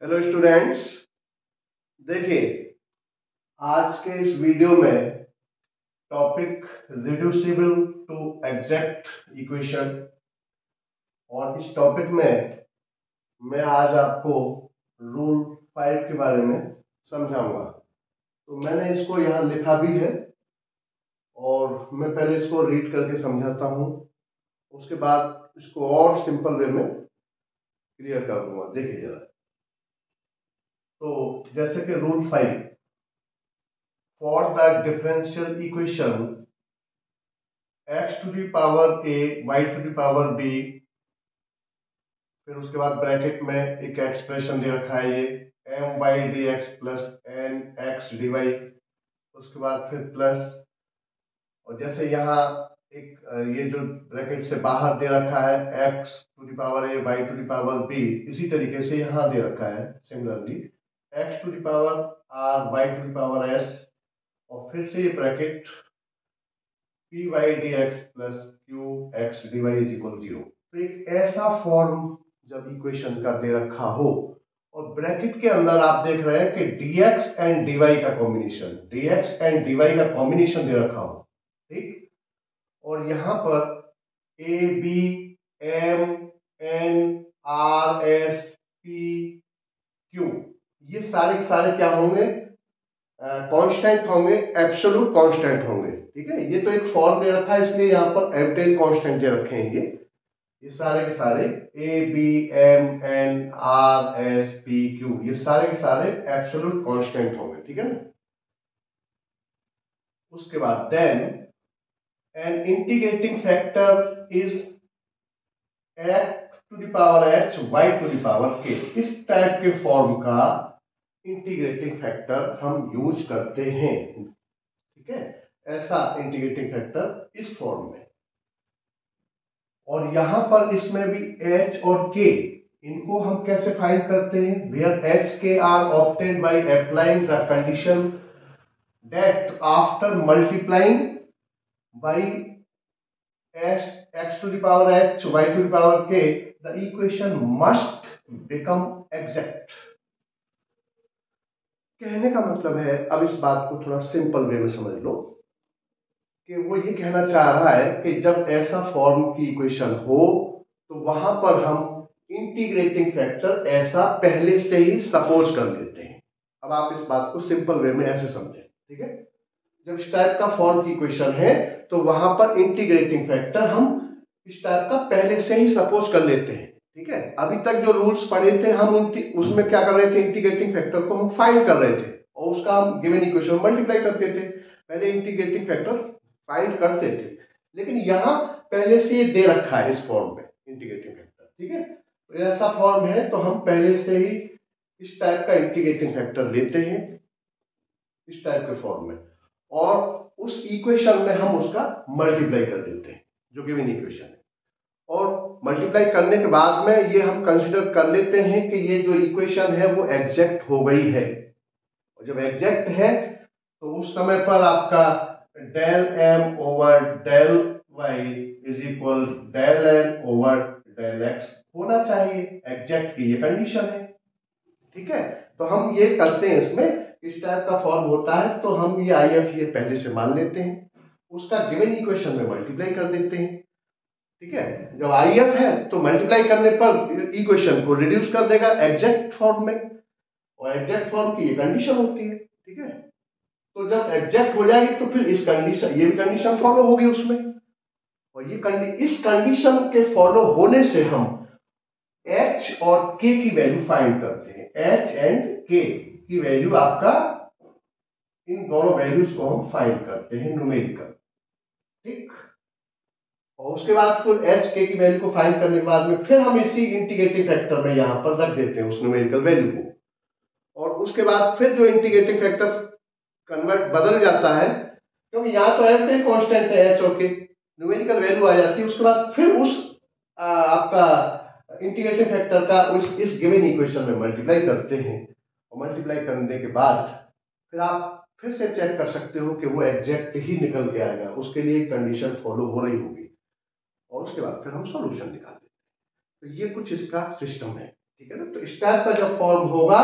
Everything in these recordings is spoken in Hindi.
हेलो स्टूडेंट्स, देखिए आज के इस वीडियो में topic reducible to exact equation. और इस टॉपिक में मैं आज आपको रूल 5 के बारे में समझाऊंगा। तो मैंने इसको यहाँ लिखा भी है और मैं पहले इसको रीड करके समझाता हूँ, उसके बाद इसको और सिंपल वे में क्लियर कर दूंगा। देखिए जरा, तो जैसे कि rule 5, for the differential equation x to the power a y to the power b, फिर उसके बाद ब्रैकेट में एक एक्सप्रेशन दे रखा है ये M Y D X plus N X D Y, उसके बाद फिर प्लस, और जैसे यहाँ एक ये जो ब्रैकेट से बाहर दे रखा है x to the power a y to the power b, इसी तरीके से यहाँ दे रखा है similarly x to the power r y to the power s, और फिर से ये bracket P Y D X plus Q X D Y is equal 0। तो एक ऐसा फॉर्म जब इक्वेशन का दे रखा हो और ब्रैकेट के अंदर आप देख रहे हैं कि dx एंड dy का कॉम्बिनेशन, dx एंड dy का कॉम्बिनेशन दे रखा हो, ठीक। और यहां पर a b m n r s p q, ये सारे के सारे क्या होंगे? कांस्टेंट होंगे, एब्सोल्यूट कांस्टेंट होंगे, ठीक है। ये तो एक फॉर्म दे रखा है, इसलिए यहां पर एब्सोल्यूट कांस्टेंट दे रखे हैं ये सारे के सारे A B M N R S P Q, ये सारे के सारे एब्सोल्यूट कांस्टेंट होंगे, ठीक है ना। उसके बाद then an integrating factor is X to the power H Y to the power K. इस टाइप के फॉर्म का इंटीग्रेटिंग फैक्टर हम यूज करते हैं, ठीक है। ऐसा इंटीग्रेटिंग फैक्टर इस फॉर्म में, और यहां पर इसमें भी h और k, इनको हम कैसे फाइंड करते हैं? Where h k are obtained by applying the condition that after multiplying by x to the power h y to the power k the equation must become exact. कहने का मतलब है, अब इस बात को थोड़ा सिंपल वे में समझ लो, कि वो ये कहना चाह रहा है कि जब ऐसा फॉर्म की इक्वेशन हो तो वहां पर हम इंटीग्रेटिंग फैक्टर ऐसा पहले से ही सपोज कर लेते हैं। अब आप इस बात को सिंपल वे में ऐसे समझें, ठीक है। जब इस टाइप का फॉर्म की इक्वेशन है तो वहां पर इंटीग्रेटिंग फैक्टर हम इस टाइप का पहले से ही सपोज कर लेते हैं, ठीक है। अभी तक जो रूल्स पढ़े थे हम उसमें क्या कर रहे थे? इंटीग्रेटिंग फैक्टर को हम फाइंड कर रहे थे और उसका हम गिवन इक्वेशन मल्टीप्लाई करते थे। पहले इंटीग्रेटिंग फैक्टर फाइंड करते थे, लेकिन यहां पहले से ये दे रखा है इस फॉर्म में इंटीग्रेटिंग फैक्टर, ठीक है। तो ऐसा फॉर्म है तो हम पहले से ही इस टाइप का इंटीग्रेटिंग फैक्टर लेते हैं इस टाइप के फॉर्म में, और उस इक्वेशन में हम उसका मल्टीप्लाई कर देते हैं जो गिवन इक्वेशन है। और मल्टीप्लाई करने के बाद में ये हम कंसीडर कर लेते हैं कि ये जो इक्वेशन है वो एग्जैक्ट हो गई है, और जब एग्जैक्ट है तो उस समय पर आपका del M over del Y is equal del N over del X होना चाहिए। एग्जैक्ट की ये कंडीशन है, ठीक है। तो हम ये करते हैं, इसमें इस टाइप का फॉर्म होता है तो हम ये आई एफ ये पहले से मान लेते हैं, उसका गिवन इक्वेशन में मल्टीप्लाई कर देते हैं, ठीक है। जब आई एफ है तो मल्टीप्लाई करने पर इक्वेशन को रिड्यूस कर देगा एग्जैक्ट फॉर्म में, और एग्जैक्ट फॉर्म की ये कंडीशन होती है, ठीक है। तो जब एग्जैक्ट हो जाएगी तो फिर इस कंडीशन, ये भी कंडीशन फॉलो होगी उसमें, और ये इस कंडीशन के फॉलो होने से हम h और k की वैल्यू फाइंड करते हैं। h एंड k की वैल्यू आपका, इन दोनों वैल्यूज को हम फाइंड करते हैं न्यूमेरिकल, ठीक। और उसके बाद फिर h k की वैल्यू को फाइंड करने के बाद में फिर हम इसी इंटीग्रेटिंग फैक्टर में यहां पर रख देते हैं उस न्यूमेरिकल वैल्यू को, और उसके बाद फिर जो इंटीग्रेटिंग फैक्टर कन्वर्ट बदल जाता है, क्योंकि यहां तो एवरी कांस्टेंट है h और k, न्यूमेरिकल वैल्यू आ जाती है। उसके बाद फिर उस आपका इंटीग्रेटिंग फैक्टर का इस गिवन इक्वेशन में मल्टीप्लाई करते हैं, और मल्टीप्लाई करने के बाद फिर आप फिर से चेक कर सकते हो कि वो एग्जैक्ट ही निकल के आएगा, उसके लिए कंडीशन फॉलो हो रही होगी, और उसके बाद फिर हम सॉल्यूशन निकाल देते हैं। तो ये कुछ इसका सिस्टम है। ठीक है ना। तो इस टाइप का जब फॉर्म होगा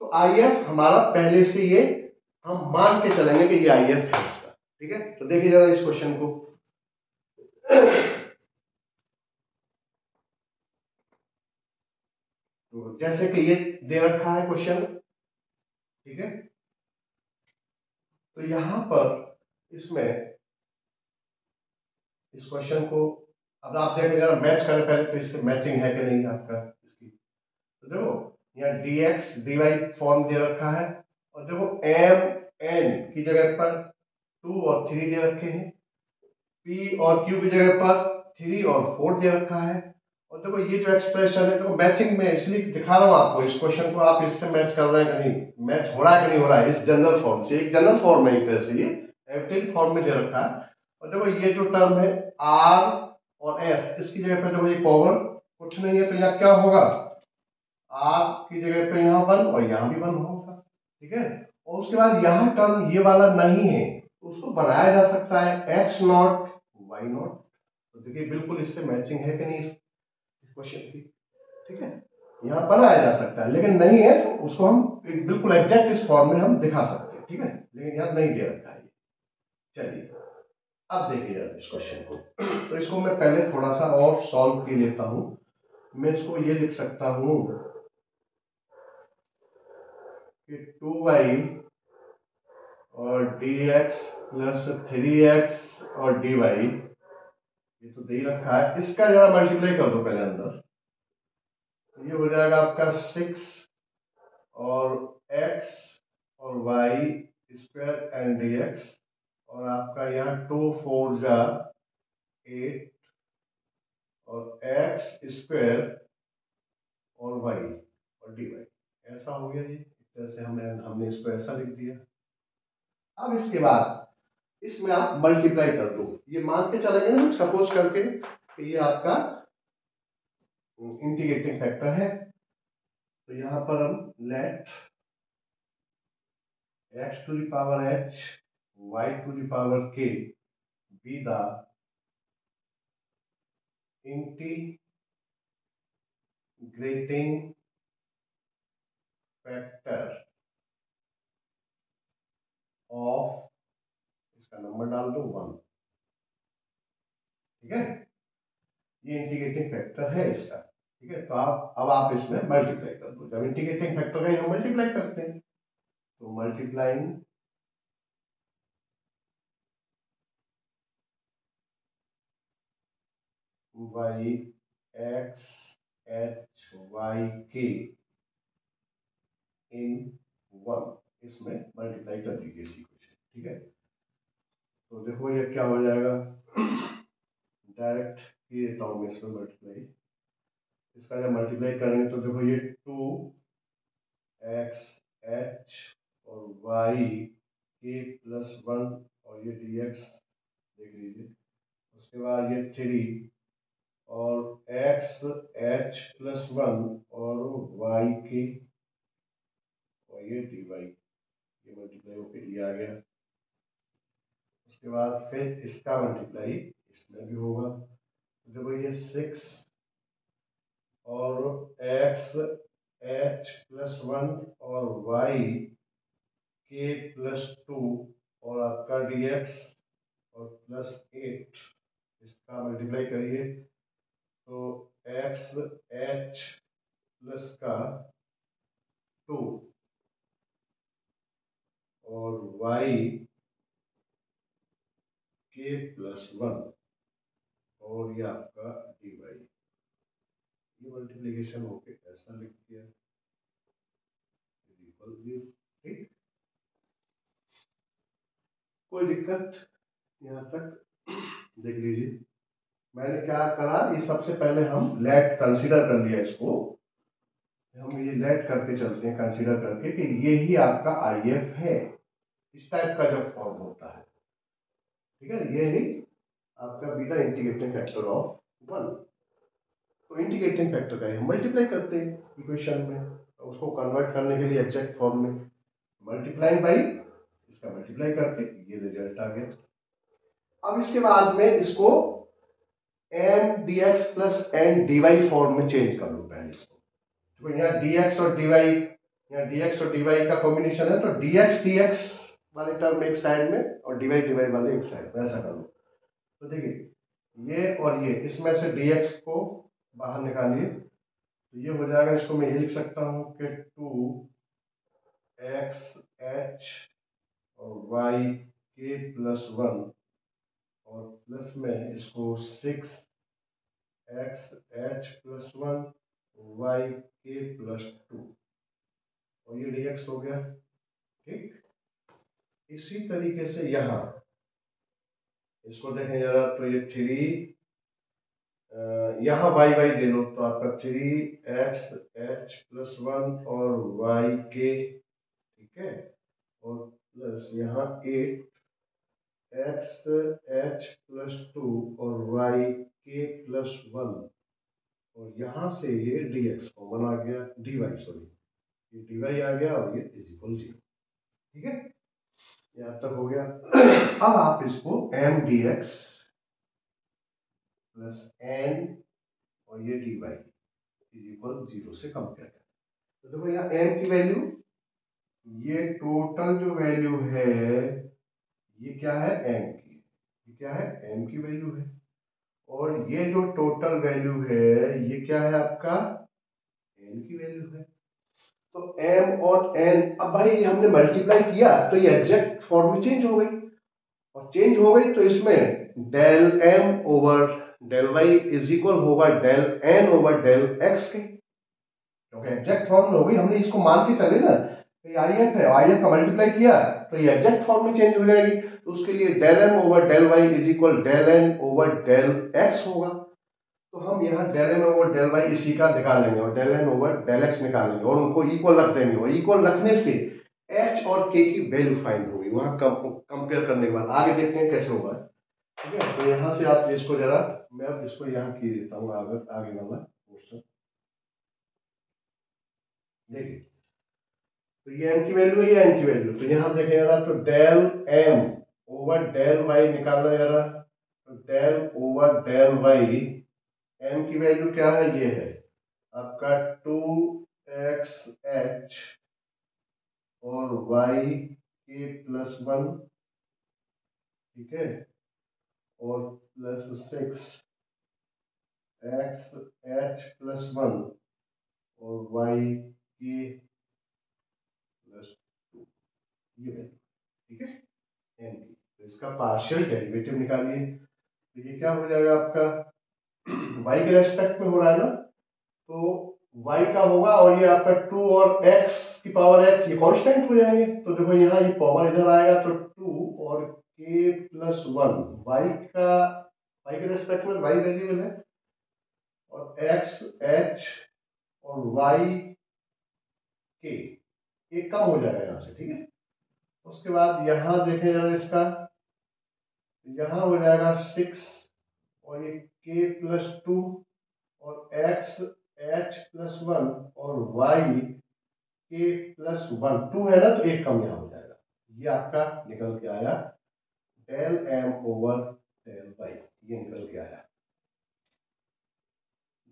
तो आई एफ हमारा पहले से ये हम मान के चलेंगे कि ये आई एफ है उसका। ठीक है, तो देखिए जरा इस क्वेश्चन को। तो जैसे कि ये दे रखा है क्वेश्चन, ठीक है, तो यहां पर इसमें इस क्वेश्चन को अब आप देखें जरा मैच करें पहले, तो इससे मैचिंग है कि नहीं आपका इसकी। तो देखो यहाँ dx dy फॉर्म दे रखा है, और देखो m n की जगह पर 2 और 3 दे रखे हैं, p और q की जगह पर 3 और 4 दे रखा है। और देखो ये जो एक्सप्रेशन है देखो मैचिंग में इसलिए दिखा रहा हूं आपको, इस क्वेश्चन को आप इससे मैच कर रहे हैं कि नहीं, मैच हो रहा है कि नहीं हो रहा है, इस जनरल फॉर्म से। एक जनरल फॉर्म है एक तरह से, ये एवरेज फॉर्म में दे रखा है। और देखो ये जो टर्म है r और s, इसकी जगह पर देखो ये पावर कुछ नहीं है, तो यहाँ क्या होगा, r की जगह पे यहाँ 1 और यहाँ भी 1 होगा। ठीक है, और उसके बाद यहाँ टर्म ये वाला नहीं है, तो उसको बनाया जा सकता है x नॉट y नॉट। तो देखिए बिल्कुल इससे मैचिंग है कि नहीं इस क्वेश्चन की। ठीक है, यहाँ बनाया जा सकता है, लेकिन नहीं है तो उसको हम बिल्कुल एग्जैक्ट इस फॉर्म में हम दिखा सकते हैं। ठीक है, लेकिन यहाँ नहीं दे रखा है। चलिए अब देखिए इस क्वेश्चन को। तो इसको मैं पहले थोड़ा सा और सॉल्व कर लेता हूं। मैं इसको ये लिख सकता हूं कि 2y और dx प्लस 3x और dy, ये तो दे ही रखा है, इसका जरा मल्टीप्लाई कर दो पहले अंदर, तो ये हो जाएगा आपका 6 और x और y स्क्वायर एंड dx, और आपका यहाँ 2 4 जा 8 और x स्क्वायर और y और dy, ऐसा हो गया। ये इस तरह से हमने इसको ऐसा लिख दिया। अब इसके बाद इसमें आप मल्टीप्लाई कर दो, ये मान के चलेंगे ना सपोज करके कि ये आपका इंटीग्रेटिंग फैक्टर है, तो यहां पर हम let x to the power h y to the power k be the integrating factor of, इसका नंबर डाल दो 1। ठीक है, ये इंटीग्रेटिंग फैक्टर है इसका। ठीक है, तो आप अब आप इसमें मल्टीप्लाई कर दो, जब इंटीग्रेटिंग फैक्टर का हम मल्टीप्लाई करते हैं, तो multiplying y x h y k इन 1, इसमें मल्टीप्लाई कर दीजिए इसी को। ठीक है, तो देखो ये क्या हो जाएगा, डायरेक्ट ये देता हूं मैं इसमें मल्टीप्लाई, इसका जब मल्टीप्लाई करेंगे तो देखो ये 2x h और y k प्लस 1 और ये dx देख लीजिए, उसके बाद ये 3 और x h प्लस 1 और y k और ये dy, ये मल्टीप्लाई होकर ये आ गया। उसके बाद फिर इसका मल्टीप्लाई इसमें भी होगा, तो देखो ये 6 और x h प्लस 1 और y k प्लस 2 और आपका dx और प्लस 8, इसका मल्टीप्लाई करिए तो x h प्लस का 2 और y k प्लस 1 और ये आपका dy, ये मल्टीप्लीकेशन होके ऐसा लिख दिया। ठीक, कोई दिक्कत यहाँ तक देख लीजिए। मैंने क्या करा, ये सबसे पहले हम लेट कंसीडर कर लिया इसको, हम ये लेट करके चलते हैं कंसीडर करके कि ये ही आपका आई एफ है, इस टाइप का जब फॉर्म होता है। ठीक है, ये ही आपका B the integrating factor of 1। तो इंटीग्रेटिंग फैक्टर का हम मल्टीप्लाई करते हैं इक्वेशन में, तो उसको कन्वर्ट करने के लिए एग्जैक्ट फॉर्म में मल्टीप्लाइंग बाई इसका मल्टीप्लाई करके ये रिजल्ट आ गया। अब इसके बाद में इसको M D X plus N D Y form में चेंज कर लो पहले इसको। तो यहाँ dx और dy, यहाँ dx और dy का कॉम्बिनेशन है, तो dx dx वाले टर्म एक साइड में और dy dy वाले एक साइड में, ऐसा कर लो। तो देखिए ये और ये, इसमें से dx को बाहर निकालिए, तो ये हो जाएगा, इसको मैं ये लिख सकता हूँ कि 2x और y k प्लस 1 और प्लस में इसको 6x h plus 1 y k plus 2 और ये dx हो गया। ठीक, इसी तरीके से यहाँ इसको देखें जरा, तो ये 3 यहाँ वाई वाई ले लो, तो आपका 3x h प्लस 1 और y k, ठीक है, और प्लस यहाँ 8x h प्लस 2 और y k प्लस 1 और यहाँ से ये dx कॉमन आ गया, dy सॉरी, ये dy आ गया और ये इज इक्वल 0। ठीक है, यहाँ तक हो गया। अब आप इसको m dx प्लस n और ये dy इज इक्वल 0 से कंपेयर करें, तो देखो यहाँ m की वैल्यू, ये टोटल जो वैल्यू है ये क्या है, m की, ये क्या है, m की वैल्यू है, और ये जो टोटल वैल्यू है ये क्या है आपका, n की वैल्यू है। तो m और n, अब भाई हमने मल्टीप्लाई किया तो ये एग्जैक्ट फॉर्म में चेंज हो गई, और चेंज हो गई तो इसमें del m over del y is equal होगा del n over del x के, क्योंकि एग्जैक्ट फॉर्म में हो गई, हमने इसको मान के चले ना, तो ये आई एफ है, आई एफ का मल्टीप्लाई किया तो ये एग्जैक्ट फॉर्म में चेंज हो जाएगी, तो उसके लिए del M over del Y is equal del N over del X होगा। तो हम यहाँ del M over del Y इसी का निकाल लेंगे और del N over del X निकाल लेंगे और उनको इक्वल रख देंगे, और इक्वल रखने से एच और के की वैल्यू फाइंड होगी, वहां कंपेयर करने के बाद आगे देखते हैं कैसे होगा। ठीक है, तो यहाँ से आप इसको जरा, मैं अब इसको यहाँ की देता हूँ आगे वाला क्वेश्चन। देखिए, तो ये m की वैल्यू है, ये n की वैल्यू, तो यहां देखें जरा, तो del m over del y निकालना जरा, तो del over del y, m की वैल्यू क्या है, ये है आपका 2x h और y k प्लस 1, ठीक है, और प्लस 6x h प्लस 1 और y k प्लस 2, ये वैल्यू, ठीक है, m की। तो इसका पार्शियल डेरिवेटिव निकालिए, तो ये क्या हो जाएगा आपका, y के रेस्पेक्ट में हो रहा है ना, तो y का होगा, और ये आपका 2 और x की पावर x, ये कांस्टेंट हो जाएंगे, तो देखो यहाँ ये पावर इधर आएगा, तो 2 और k प्लस 1, y के रेस्पेक्ट में y वेरिएबल है, और x h और y k, ये कम हो जाएगा यहाँ से, ठीक है। उसके बाद यहाँ देखें जरा इसका, यहाँ हो जाएगा 6 और ये k प्लस 2 और x h प्लस 1 और y k प्लस 1, 2 है ना, तो एक कम यहाँ हो जाएगा, ये आपका निकल के आया del m over del y, ये निकल के आया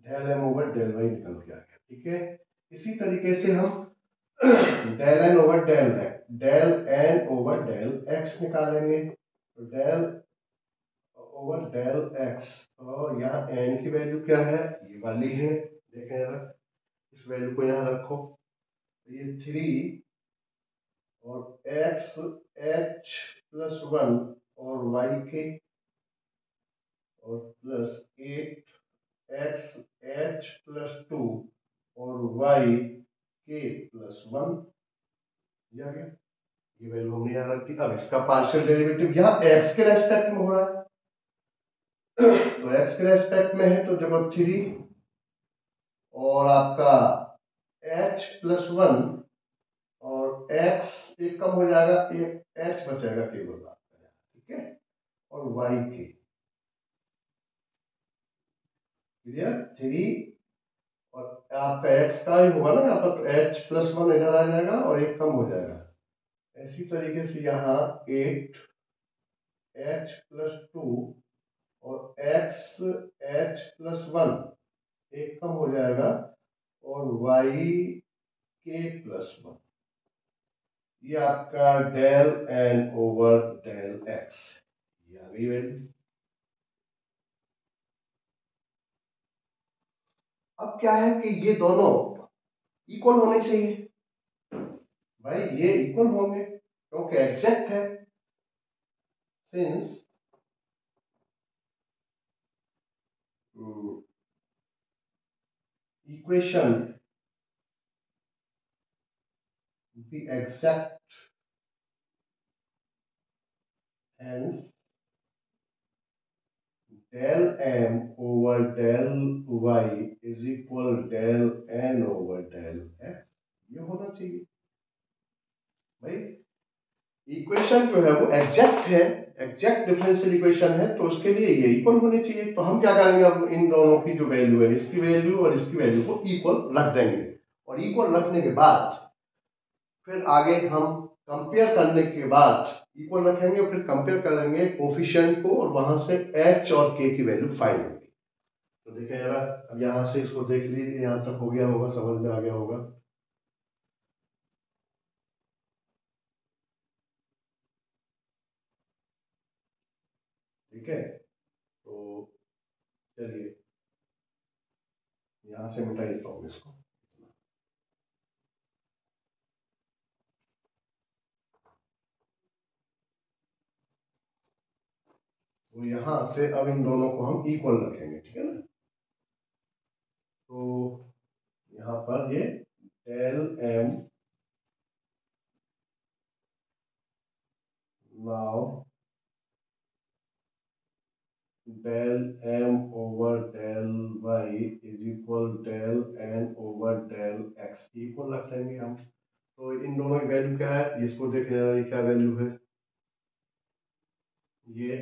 del m over del y निकल के आ गया, ठीक है। इसी तरीके से हम del n over del over del x निकालेंगे, तो डेल ओवर डेल x, तो यहाँ n की वैल्यू क्या है, ये वाली है, देखें जरा, इस वैल्यू को यहाँ रखो, तो ये 3 और x h प्लस 1 और y k और प्लस 8x h प्लस 2 और y k प्लस 1, ये आ गया, ये वैल्यू हमने यहाँ रख दी। अब इसका पार्शियल डेरिवेटिव यहाँ x के रेस्पेक्ट में हो रहा है, तो x के रेस्पेक्ट में है, तो जब 3 और आपका h प्लस 1 और x एक कम हो जाएगा, एक h बचेगा केवल आपका, ठीक है, और y के, क्लियर, 3 और आपका x का ही होगा ना यहाँ पर, तो h प्लस 1 इधर आ जाएगा और एक कम हो जाएगा। इसी तरीके से यहाँ 8 h प्लस 2 और x h प्लस 1 एक कम हो जाएगा, और वाई के प्लस वन, ये आपका del N over del X, ये आ गई वैल्यू। अब क्या है कि ये दोनों इक्वल होने चाहिए भाई, ये इक्वल होंगे क्योंकि एग्जैक्ट है। Since equation be exact and del m over del y is equal del n over del x, ये होना चाहिए भाई। इक्वेशन जो है वो एग्जैक्ट है, एग्जैक्ट डिफरेंशियल इक्वेशन है, तो उसके लिए ये इक्वल होनी चाहिए। तो हम क्या करेंगे, अब इन दोनों की जो वैल्यू है, इसकी वैल्यू और इसकी वैल्यू को इक्वल रख देंगे, और इक्वल रखने के बाद फिर आगे हम कंपेयर करने के बाद इक्वल रखेंगे और फिर कंपेयर करेंगे कोफिशिएंट को, और वहां से एच और के की वैल्यू फाइंड होगी। तो देखिए जरा, अब यहां से इसको देख लीजिए, यहां तक हो गया होगा, समझ में आ गया होगा। ठीक है, तो चलिए यहां से मिटा देता हूं इसको। तो यहां से अब इन दोनों को हम इक्वल रखेंगे, ठीक है ना। तो यहां पर ये del M now del M over del Y is equal del N over del X, equal रख लेंगे हम। तो इन दोनों की वैल्यू क्या है, इसको देखिए ये क्या वैल्यू है, ये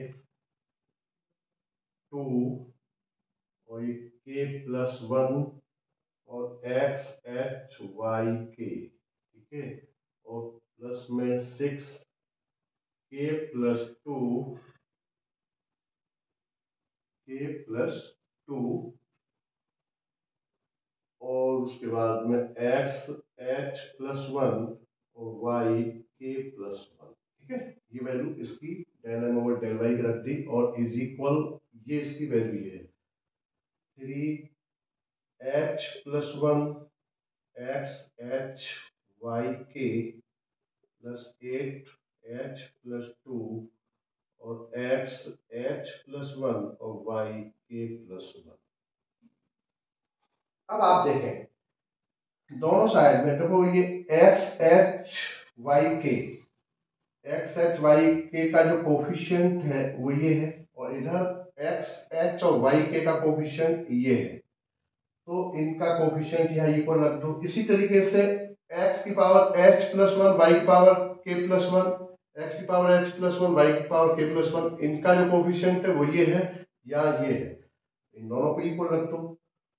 2 और ये के प्लस वन और एक्स एच वाई के, ठीक है, और प्लस में 6 K plus two, K plus two, और उसके बाद में एक्स एच प्लस वन और वाई के प्लस वन, ठीक है। ये वैल्यू इसकी del M over del Y की रख दी, और इज इक्वल, ये इसकी वैल्यू है 3 H plus one X H Y K plus 8 H plus two और एक्स एच प्लस वन और वाई के प्लस वन। अब आप देखें दोनों साइड में, देखो ये X H Y K, X H Y K का जो कोफिशिएंट है वो ये है, और इधर एक्स एच और वाई के का कोफिशिएंट ये है। तो इनका कोफिशिएंट यहाँ इक्वल रख दो। इसी तरीके से एक्स की power H plus one, Y की power K plus one, X की power H plus one, Y की पावर के प्लस वन, इनका जो कोफिशिएंट है वो ये है या ये है, इन दोनों को इक्वल रख दो,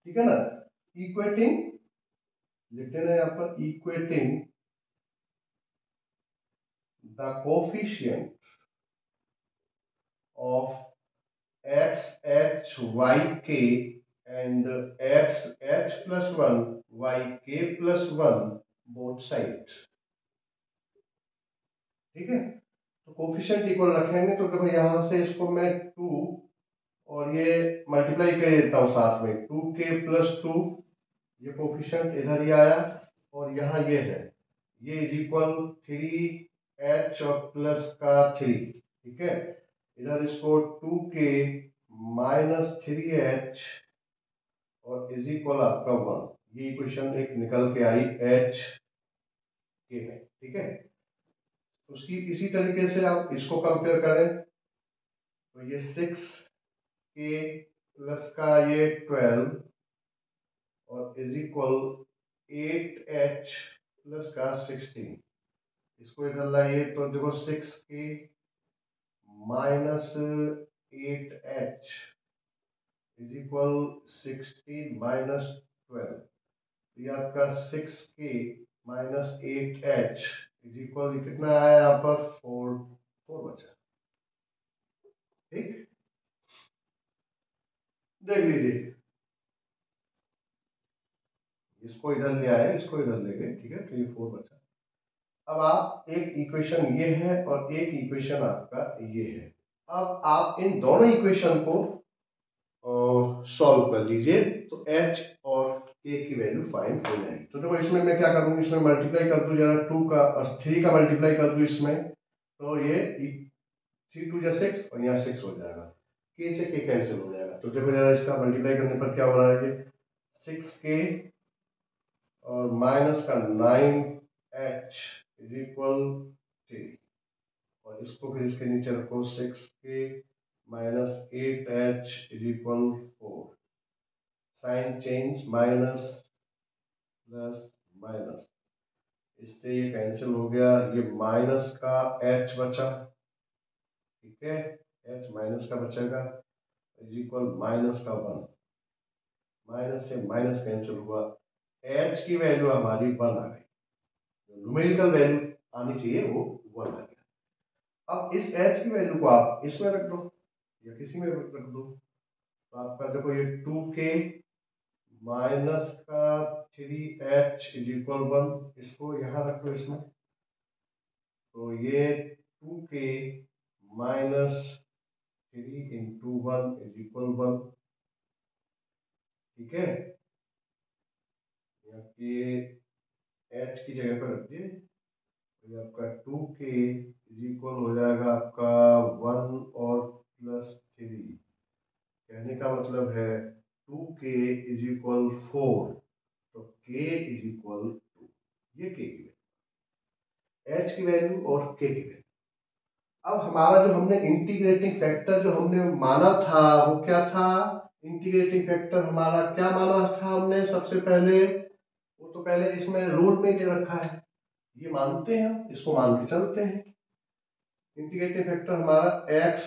ठीक है ना। इक्वेटिंग लिखते हैं यहाँ पर, equating the coefficient of X H Y K and X H plus one Y K plus one both side, ठीक है। तो कोफिशिएंट इक्वल रखेंगे, तो देखो यहां से इसको मैं 2 और ये मल्टीप्लाई कर देता हूं साथ में, 2k प्लस टू, ये कोफिशिएंट इधर ही आया, और यहाँ ये है, ये इज इक्वल 3h और प्लस का 3, ठीक है। इधर इसको 2k माइनस 3h और इज इक्वल आपका 1, ये इक्वेशन एक निकल के आई h के में, ठीक है। उसकी इसी तरीके से आप इसको कंपेयर करें, तो ये 6k प्लस का ये 12 और इज इक्वल 8h प्लस का 16, इसको इधर लाइए तो देखो 6k minus 8h is equal 16 minus 12, ये आपका 6k minus 8h is equal कितना आया यहाँ पर 4 बचा, ठीक। देख लीजिए इसको इधर ले आए, इसको इधर ले गए, ठीक है, तो ये 4 बचा। अब आप एक इक्वेशन ये है और एक इक्वेशन आपका ये है। अब आप इन दोनों इक्वेशन को सॉल्व कर लीजिए तो h और k की वैल्यू फाइंड हो जाएगी। तो देखो इसमें मैं क्या करूंगी, इसमें मल्टीप्लाई कर दूं, जरा 3 का मल्टीप्लाई कर दूं इसमें, तो ये 3 2 जा 6 और यहाँ 6 हो जाएगा, k से k कैंसिल हो जाएगा। तो देखो जरा इसका मल्टीप्लाई करने पर क्या हो रहा है, ये 6k और माइनस का 9h इज इक्वल 3, और इसको फिर इसके नीचे रखो 6k minus 8h is equal 4, sign change minus plus minus, इससे ये कैंसिल हो गया, ये माइनस का h बचा, ठीक है, h माइनस का बचेगा इज इक्वल माइनस का 1, माइनस से माइनस कैंसिल हुआ, h की वैल्यू हमारी 1 आ गई, न्यूमेरिकल वैल्यू आनी चाहिए वो 1 आ गया। अब इस h की वैल्यू को आप इसमें रख दो या किसी में रख दो, तो आपका देखो ये 2k माइनस का 3h इज इक्वल 1, इसको यहाँ रख दो इसमें, तो ये 2k minus 3 into 1 is equal 1, ठीक है, ये h की जगह पर रख दिए, तो ये आपका 2k इज इक्वल हो जाएगा आपका 1 और प्लस 3, कहने का मतलब है 2k इज इक्वल 4, तो k इज इक्वल 2, ये k की वैल्यू, h की वैल्यू और k की वैल्यू। अब हमारा जो हमने इंटीग्रेटिंग फैक्टर जो हमने माना था वो क्या था, इंटीग्रेटिंग फैक्टर हमारा क्या माना था हमने सबसे पहले, वो तो पहले इसमें रूल में दे रखा है, ये मानते हैं, इसको मान के चलते हैं। इंटीग्रेटिंग फैक्टर हमारा x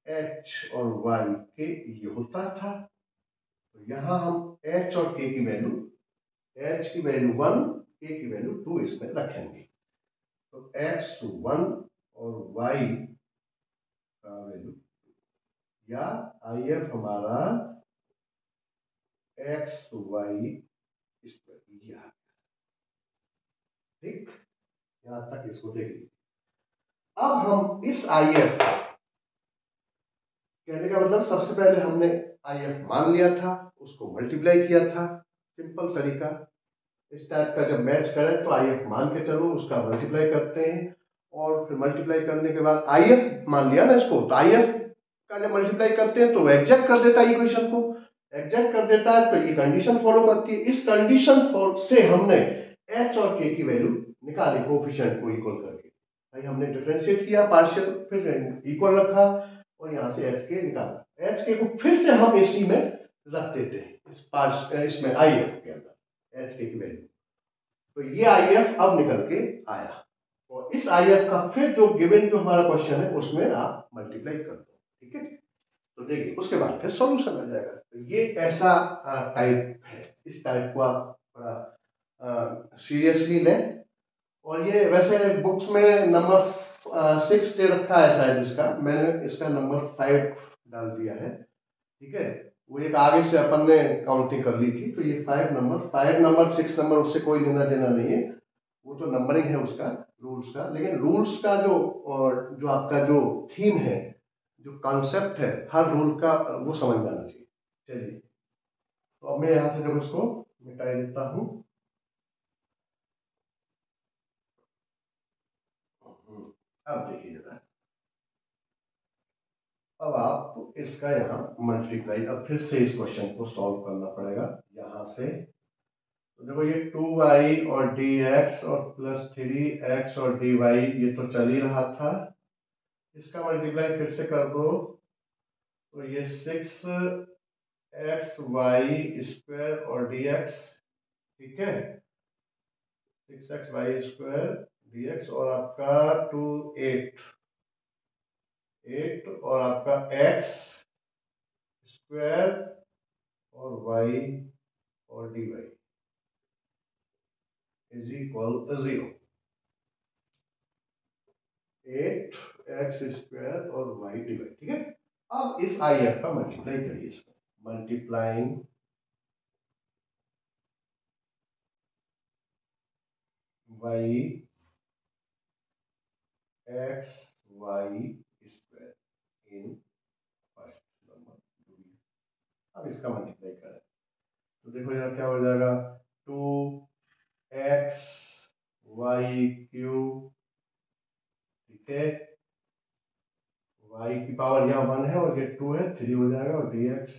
h और y के ये होता था, तो यहां हम h और k की वैल्यू, h की वैल्यू 1, k की वैल्यू 2 इसमें रखेंगे, तो x 1 और y का वैल्यू, या IF हमारा x y इस पर ये आ गया, ठीक, यहां तक इसको देख लीजिए। अब हम इस IF, कहने का मतलब सबसे पहले हमने IF मान लिया था, उसको मल्टीप्लाई किया था, सिंपल तरीका, इस टाइप का जब मैच करें तो IF मान के चलो, उसका मल्टीप्लाई करते हैं, और फिर मल्टीप्लाई करने के बाद IF मान लिया ना इसको, तो IF का जब मल्टीप्लाई करते हैं तो वो एग्जैक्ट कर देता है, इक्वेशन को एग्जैक्ट कर देता है, तो ये कंडीशन फॉलो करती है। इस कंडीशन से हमने h और k की वैल्यू निकाली, कोफिशिएंट को इक्वल करके, भाई हमने डिफरेंशिएट किया पार्शियल, फिर इक्वल रखा और यहां से h k निकाला, h k को फिर से हम इसी में रख देते हैं, इसमें IF के अंदर h k की वैल्यू, तो ये IF अब निकल के आया, और इस IF का फिर जो गिवन जो हमारा क्वेश्चन है उसमें आप मल्टीप्लाई कर दो, ठीक है, तो देखिए उसके बाद फिर सॉल्यूशन आ जाएगा। तो ये ऐसा टाइप है, इस टाइप को आप बड़ा सीरियसली लें, और ये वैसे बुक्स में नंबर 6 दे रखा है शायद इसका, मैंने इसका नंबर 5 डाल दिया है, ठीक है, वो एक आगे से अपन ने काउंटिंग कर ली थी, तो ये 5 नंबर 6 नंबर उससे कोई लेना देना नहीं है, वो तो नंबरिंग है उसका, रूल्स का, लेकिन रूल्स का जो आपका जो थीम है, जो कॉन्सेप्ट है हर रूल का, वो समझ में आना चाहिए। चलिए, तो अब मैं यहां से जब उसको मिटा देता हूं, अब देखिए जरा, अब आप इसका यहाँ मल्टीप्लाई, अब फिर से इस क्वेश्चन को सॉल्व करना पड़ेगा यहां से, तो देखो ये 2y और dx और प्लस 3x और dy ये तो चल ही रहा था, इसका मल्टीप्लाई फिर से कर दो, तो ये 6xy² और dx, ठीक है, 6xy² dx, और आपका 8 और आपका x² और y और dy इज इक्वल 0, 8x² और y dy, ठीक है। अब इस IF का मल्टीप्लाई करिए, इसका multiplying Y X Y square in first number. अब इसका मल्टीप्लाई करें तो देखो यार क्या हो जाएगा, 2x वाई क्यूब, ठीक है, y की पावर यहाँ 1 है और ये 2 है, 3 हो जाएगा, और dx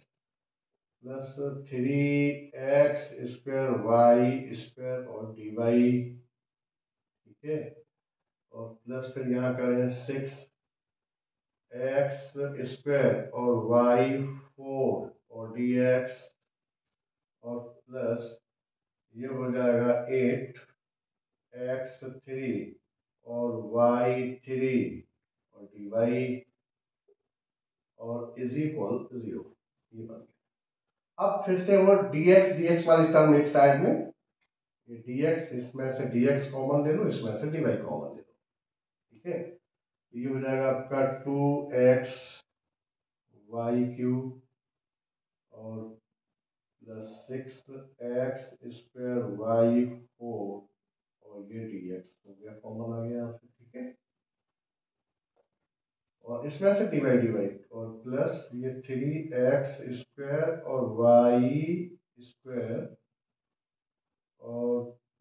plus 3x square Y square और dy, ठीक है, और प्लस फिर यहाँ करें 6x स्क्वायर और वाई 4 और dx, और प्लस ये हो जाएगा 8x3 और y3 और dy, और इज इक्वल 0। ये बन गया। अब फिर से वो dx वाली टर्म एक साइड में, ये dx, इसमें से dx कॉमन ले लो, इसमें से dy कॉमन ले लो, ठीक है। ये हो जाएगा आपका 2x वाई क्यूब और प्लस 6x स्क्वायर वाई 4 और ये dx हो गया, कॉमन आ गया यहाँ से, ठीक है, और इसमें से dy और प्लस ये 3x स्क्वायर और वाई स्क्वायर और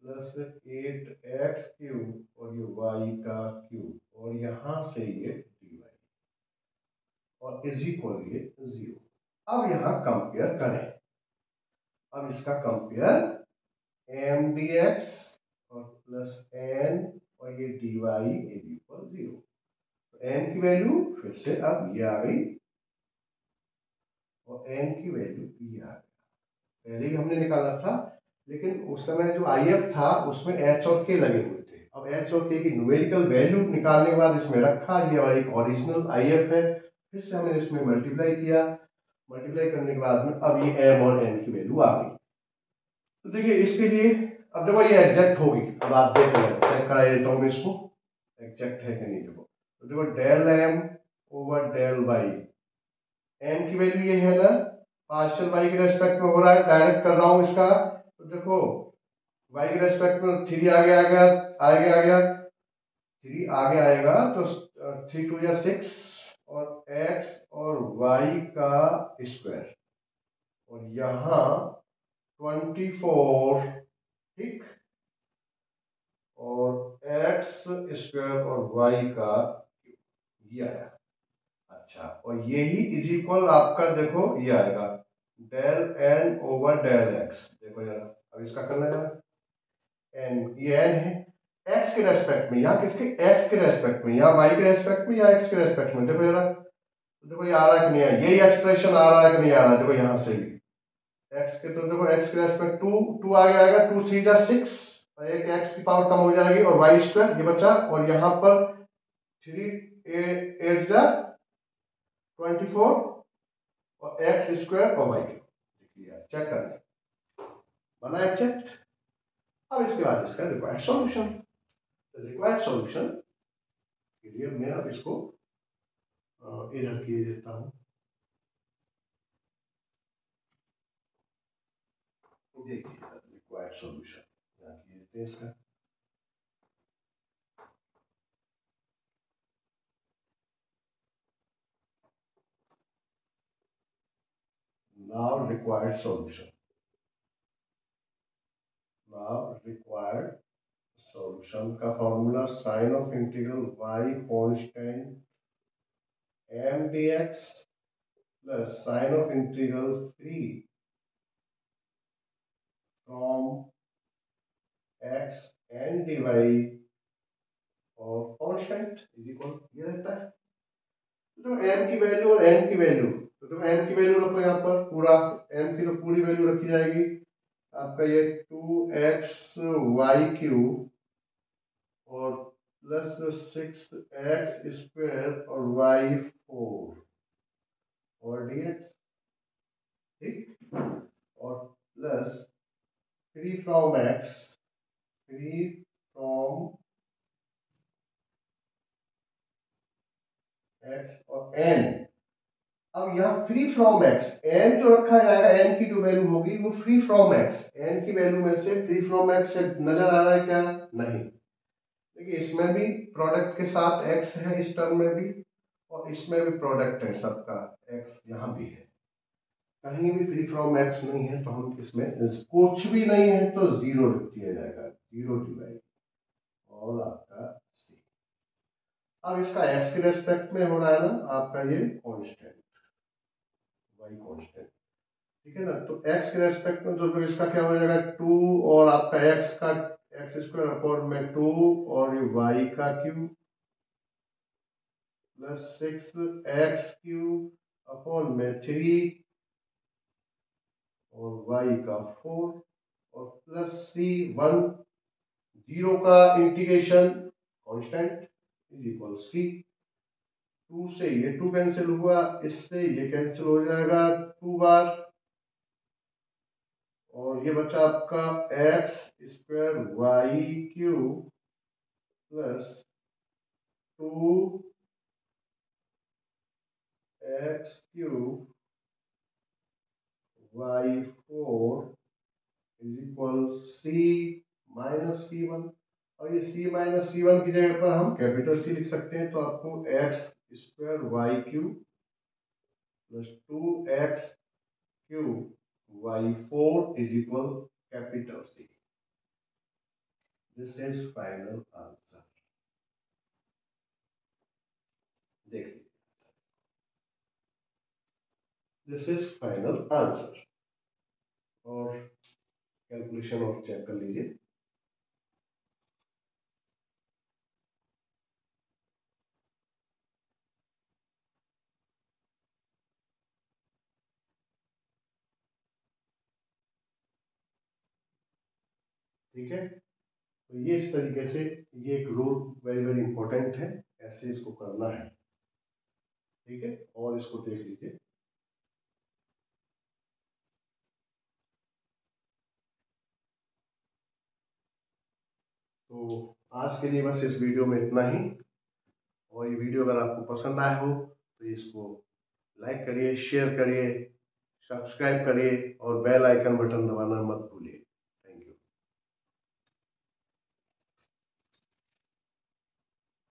प्लस 8x क्यूब और ये y का क्यूब और यहाँ से ये dy और इज इक्वल ये 0। अब यहाँ कंपेयर करें, अब इसका कंपेयर m dx और प्लस n और ये dy इज इक्वल 0। तो m की वैल्यू फिर से अब ये आ गई और n की वैल्यू ये आ गई, पहले भी हमने निकाला था, लेकिन उस समय जो IF था उसमें h और k लगे हुए थे। अब h और k की न्यूमेरिकल वैल्यू निकालने के बाद इसमें रखा, ये हमारा एक ओरिजिनल IF है, फिर से हमने इसमें मल्टीप्लाई किया, मल्टीप्लाई करने के बाद में अब ये m और n की वैल्यू आ गई। तो देखिए इसके लिए अब देखो ये एग्जैक्ट होगी, अब आप देख लें, चेक करा देता हूँ मैं इसको एग्जैक्ट है कि नहीं। देखो तो देखो del m over del y, m की वैल्यू ये है ना, पार्शियल y के रेस्पेक्ट में हो रहा है, डायरेक्ट कर रहा हूं इसका, तो देखो y के रेस्पेक्ट में 3 आगे आ गया, आ गया 3 आगे आएगा तो 3 2 या 6 और x और y का स्क्वायर और यहाँ 24, ठीक, और x स्क्वायर और y का ये आया। अच्छा, और यही इज इक्वल आपका देखो ये आएगा del n over del x। देखो यार अब इसका करना है, n ये n है x के रेस्पेक्ट में, यहाँ किसके x के रेस्पेक्ट में, यहाँ y के रेस्पेक्ट में या x के रेस्पेक्ट में। देखो यार, तो देखो ये आ रहा है कि नहीं, है यही एक्सप्रेशन आ रहा है कि नहीं आ रहा है, देखो यहाँ से भी x के, तो देखो x के रेस्पेक्ट 2 आगे आएगा, 2 3 जा 6 और एक x की पावर कम हो जाएगी और y स्क्वायर ये बचा, और यहाँ पर 3 8 जा 24 और एक्स स्क्वायर और वाई क्यूब, चेक करना, बना एग्जैक्ट। अब इसके बाद इसका रिक्वायर्ड सॉल्यूशन, रिक्वायर्ड सॉल्यूशन के लिए मैं अब इसको इधर किए देता हूं। देखिए रिक्वायर्ड सॉल्यूशन यहाँ किए देते हैं इसका, now required solution, now required solution का formula sign of integral y constant m dx plus sign of integral free from x and dy और कांस्टेंट इज इक्वल ये रहता है। तो m की वैल्यू और n की वैल्यू, तो तुम m की वैल्यू रखो यहाँ पर, पूरा m की तो पूरी वैल्यू रखी जाएगी, आपका ये 2x वाई क्यूब और प्लस 6x स्क्वायर और वाई 4 और dx, ठीक, और plus 3 from x, 3 from x और n। अब यहाँ फ्री फ्रॉम एक्स, एन जो रखा जाएगा, एन की जो वैल्यू होगी वो फ्री फ्रॉम एक्स, एन की वैल्यू में से फ्री फ्रॉम एक्स से नजर आ रहा है क्या? नहीं। देखिए इसमें भी प्रोडक्ट के साथ एक्स है, इस टर्म में भी, और इसमें भी प्रोडक्ट है सबका, एक्स यहाँ भी है, कहीं भी फ्री फ्रॉम एक्स नहीं है, तो हम इसमें कुछ भी नहीं है तो जीरो लिख दिया जाएगा, जीरो डिवाइड और आपका सी। अब इसका एक्स के रेस्पेक्ट में हो रहा है ना आपका ये कांस्टेंट, वाई कांस्टेंट, ठीक है ना। तो एक्स के रेस्पेक्ट में तो फिर इसका क्या हो जाएगा, टू, और आपका एक्स का एक्स स्क्वायर अपॉन में टू, और ये वाई का cube plus 6 X cube upon में 3 और वाई का 4 और प्लस सी 1, जीरो का integration constant is equal C, two से ये टू कैंसिल हुआ, इससे ये कैंसिल हो जाएगा 2 बार, और ये बचा आपका X square Y cube plus 2 X cube Y 4 is equal C minus C 1, और ये सी माइनस सी 1 की जगह पर हम कैपिटल सी लिख सकते हैं, तो आपको X square Y cube plus 2 X cube Y 4 is equal capital C. This is final answer. देखिए दिस इज फाइनल आंसर, और कैलकुलेशन और चेक कर लीजिए। ठीक है, तो ये इस तरीके से, ये एक रूल वेरी वेरी इंपॉर्टेंट है, ऐसे इसको करना है। ठीक है, और इसको देख लीजिए। तो आज के लिए बस इस वीडियो में इतना ही, और ये वीडियो अगर आपको पसंद आया हो तो इसको लाइक करिए, शेयर करिए, सब्सक्राइब करिए और बेल आइकन बटन दबाना मत भूलिए।